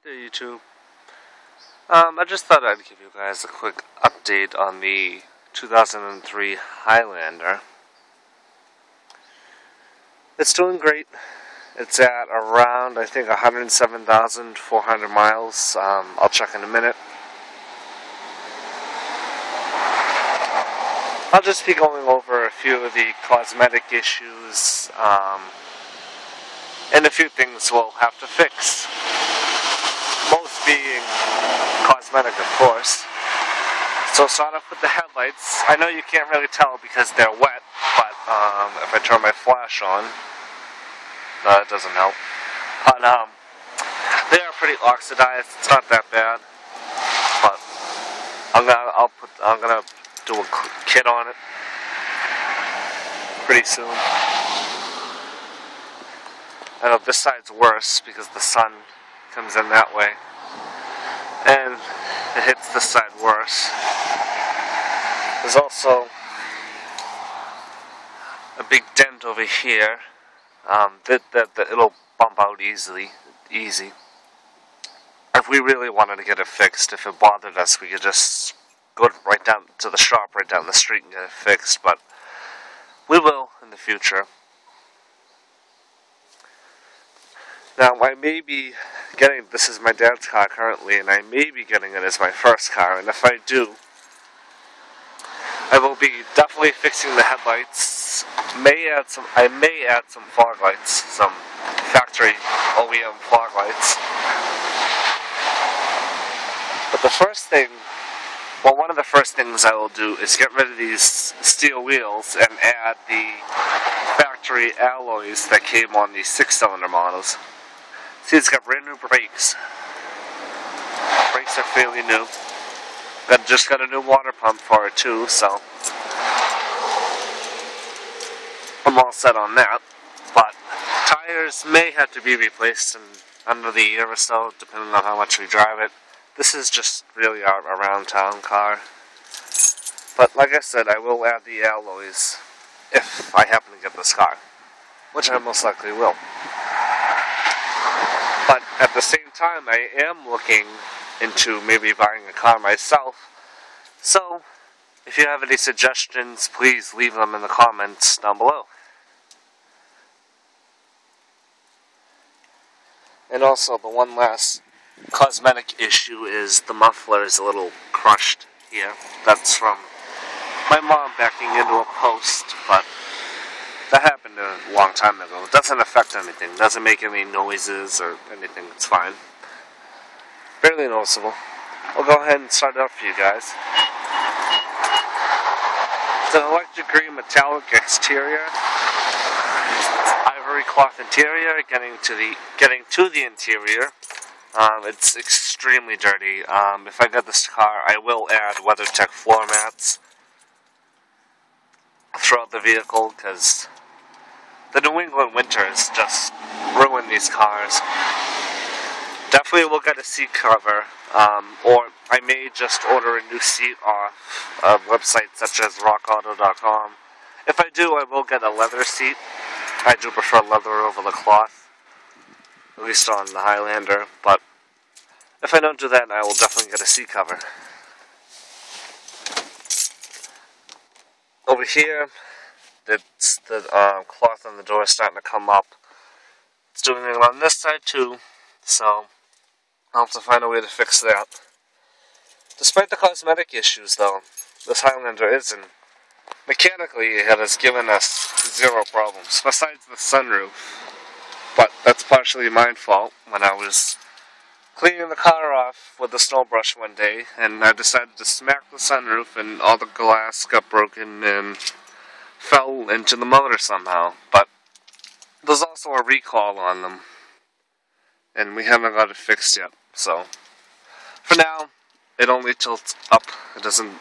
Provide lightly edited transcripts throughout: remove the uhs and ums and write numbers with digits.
Hey YouTube. I just thought I'd give you guys a quick update on the 2003 Highlander. It's doing great. It's at around, I think, 107,400 miles. I'll check in a minute. I'll just be going over a few of the cosmetic issues, and a few things we'll have to fix. Most being cosmetic, of course. So start off with the headlights. I know you can't really tell because they're wet, but if I turn my flash on, it doesn't help. But they are pretty oxidized. It's not that bad, but I'm gonna do a kit on it pretty soon. I know this side's worse because the sun comes in that way, and it hits this side worse. There's also a big dent over here that it'll bump out easy. If we really wanted to get it fixed, if it bothered us, we could just go right down to the shop right down the street and get it fixed, but we will in the future. Now, I may be getting, this is my dad's car currently, and I may be getting it as my first car, and if I do, I will be definitely fixing the headlights. I may add some fog lights, some factory OEM fog lights. But the first thing, well, one of the first things I will do is get rid of these steel wheels and add the factory alloys that came on these 6-cylinder models. See, it's got brand new brakes. Brakes are fairly new. Just got a new water pump for it too, so I'm all set on that. But tires may have to be replaced in under the year or so, depending on how much we drive it. This is just really our around town car. But like I said, I will add the alloys if I happen to get this car, which I most likely will. But at the same time, I am looking into maybe buying a car myself. So, if you have any suggestions, please leave them in the comments down below. And also, the one last cosmetic issue is the muffler is a little crushed here. That's from my mom backing into a post, but that happened a long time ago. It doesn't affect anything. It doesn't make any noises or anything. It's fine. Barely noticeable. I'll go ahead and start it up for you guys. It's an electric green metallic exterior. Ivory cloth interior. Getting to the interior. It's extremely dirty. If I get this car, I will add WeatherTech floor mats throughout the vehicle, because the New England winters just ruin these cars. Definitely will get a seat cover, or I may just order a new seat off of websites such as rockauto.com. If I do, I will get a leather seat. I do prefer leather over the cloth, at least on the Highlander, but if I don't do that, I will definitely get a seat cover. Over here, the cloth on the door is starting to come up. It's doing it on this side too, so I'll have to find a way to fix that. Despite the cosmetic issues, though, this Highlander isn't. Mechanically, it has given us zero problems, besides the sunroof. But that's partially my fault when I was cleaning the car off with the snow brush one day, and I decided to smack the sunroof, and all the glass got broken and fell into the motor somehow. But there's also a recall on them, and we haven't got it fixed yet. So for now, it only tilts up. It doesn't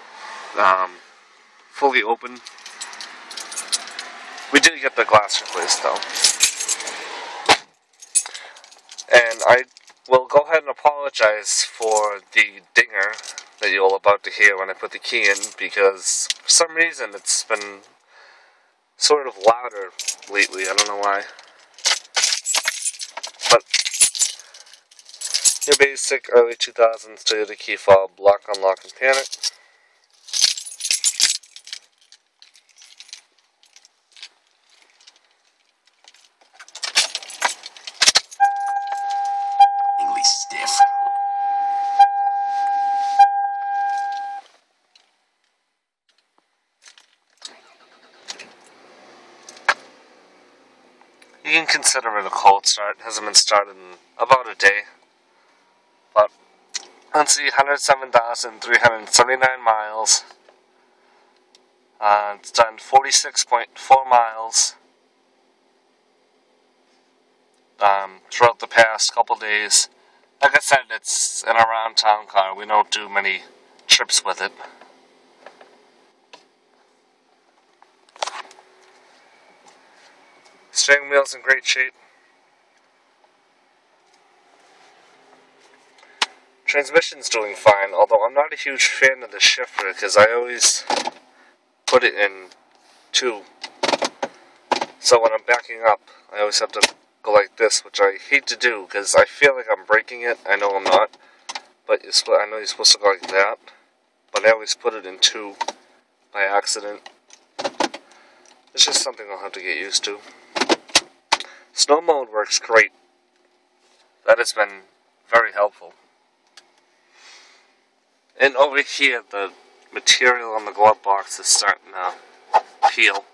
fully open. We did get the glass replaced though, and I will go ahead and apologize for the dinger that you're about to hear when I put the key in, because for some reason it's been sort of louder lately. I don't know why. But Your basic early 2000s Toyota key fob, lock, unlock, and panic. Stiff. You can consider it a cold start. It hasn't been started in about a day. But let's see, 107,379 miles. It's done 46.4 miles throughout the past couple days. Like I said, it's an around town car. We don't do many trips with it. Steering wheel's in great shape. Transmission's doing fine, although I'm not a huge fan of the shifter because I always put it in 2. So when I'm backing up, I always have to go like this, which I hate to do because I feel like I'm breaking it. I know I'm not, but I know you're supposed to go like that, but I always put it in 2 by accident. It's just something I'll have to get used to. Snow mode works great. That has been very helpful. And over here, the material on the glove box is starting to peel,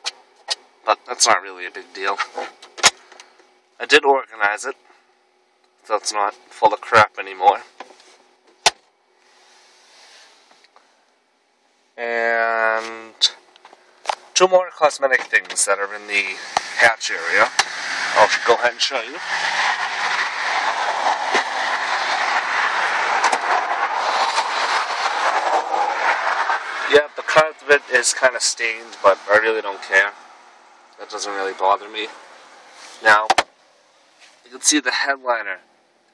but that's not really a big deal. I did organize it, so it's not full of crap anymore. And 2 more cosmetic things that are in the hatch area. I'll go ahead and show you. Yeah, the carpet is kind of stained, but I really don't care. That doesn't really bother me. Now, you can see the headliner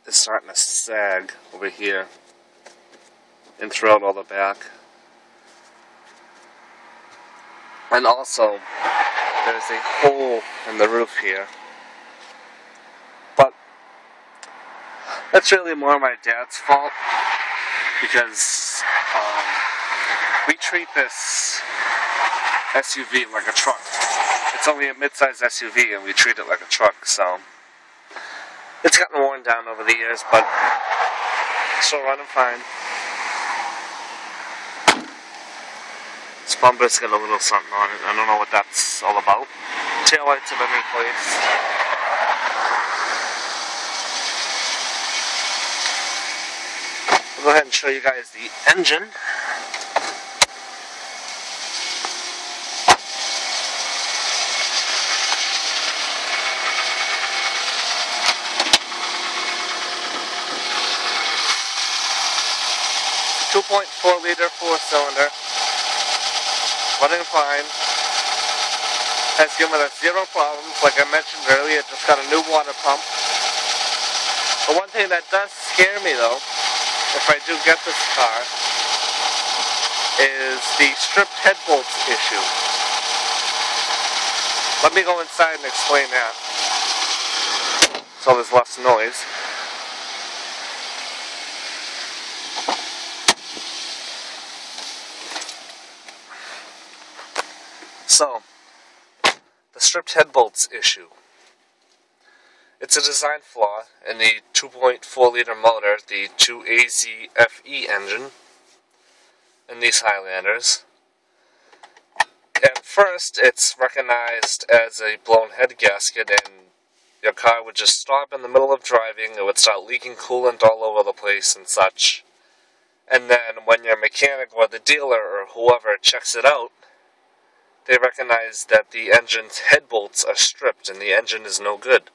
is starting to sag over here and throughout all the back. And also, there's a hole in the roof here. But that's really more my dad's fault because we treat this SUV like a truck. It's only a mid-sized SUV and we treat it like a truck, so it's gotten worn down over the years, but it's still running fine. This bumper's got a little something on it. I don't know what that's all about. Taillights have been replaced. I'll go ahead and show you guys the engine. .4-liter 4-cylinder, running fine, has given us 0 problems. Like I mentioned earlier, it just got a new water pump. The one thing that does scare me though, if I do get this car, is the stripped head bolts issue. Let me go inside and explain that, so there's less noise. So, the stripped head bolts issue. It's a design flaw in the 2.4-liter motor, the 2AZFE engine, in these Highlanders. At first, it's recognized as a blown head gasket, and your car would just stop in the middle of driving. It would start leaking coolant all over the place and such. And then, when your mechanic or the dealer or whoever checks it out, they recognize that the engine's head bolts are stripped and the engine is no good.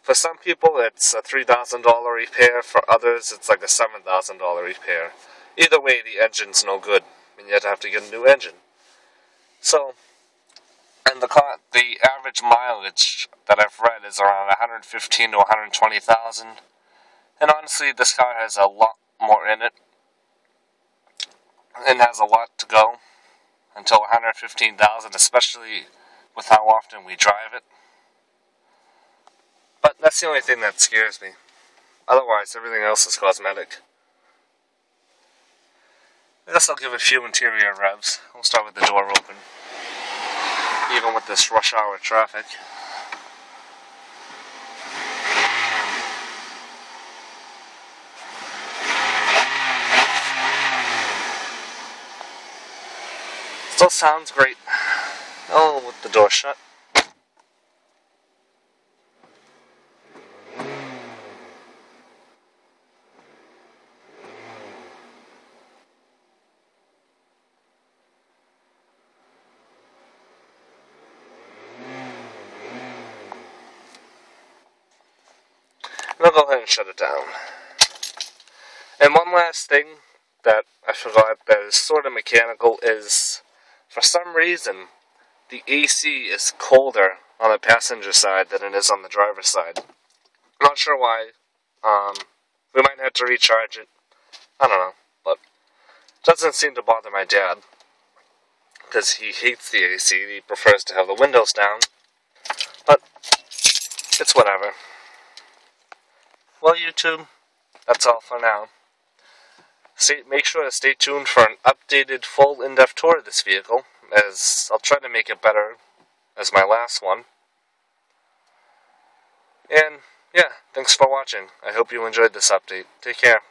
For some people, it's a $3,000 repair. For others, it's like a $7,000 repair. Either way, the engine's no good, and you'd have to get a new engine. So, and the average mileage that I've read is around 115 to 120,000. And honestly, this car has a lot more in it, and has a lot to go until 115,000, especially with how often we drive it. But that's the only thing that scares me. Otherwise, everything else is cosmetic. I guess I'll give it a few interior revs. We'll start with the door open. Even with this rush hour traffic. Still sounds great. Oh, with the door shut. I'll go ahead and shut it down. And one last thing that I forgot that is sort of mechanical is, for some reason, the AC is colder on the passenger side than it is on the driver's side. I'm not sure why. We might have to recharge it. I don't know, but it doesn't seem to bother my dad. Because he hates the AC, he prefers to have the windows down. But it's whatever. Well, YouTube, that's all for now. Make sure to stay tuned for an updated full in-depth tour of this vehicle, as I'll try to make it better as my last one. And yeah, thanks for watching. I hope you enjoyed this update. Take care.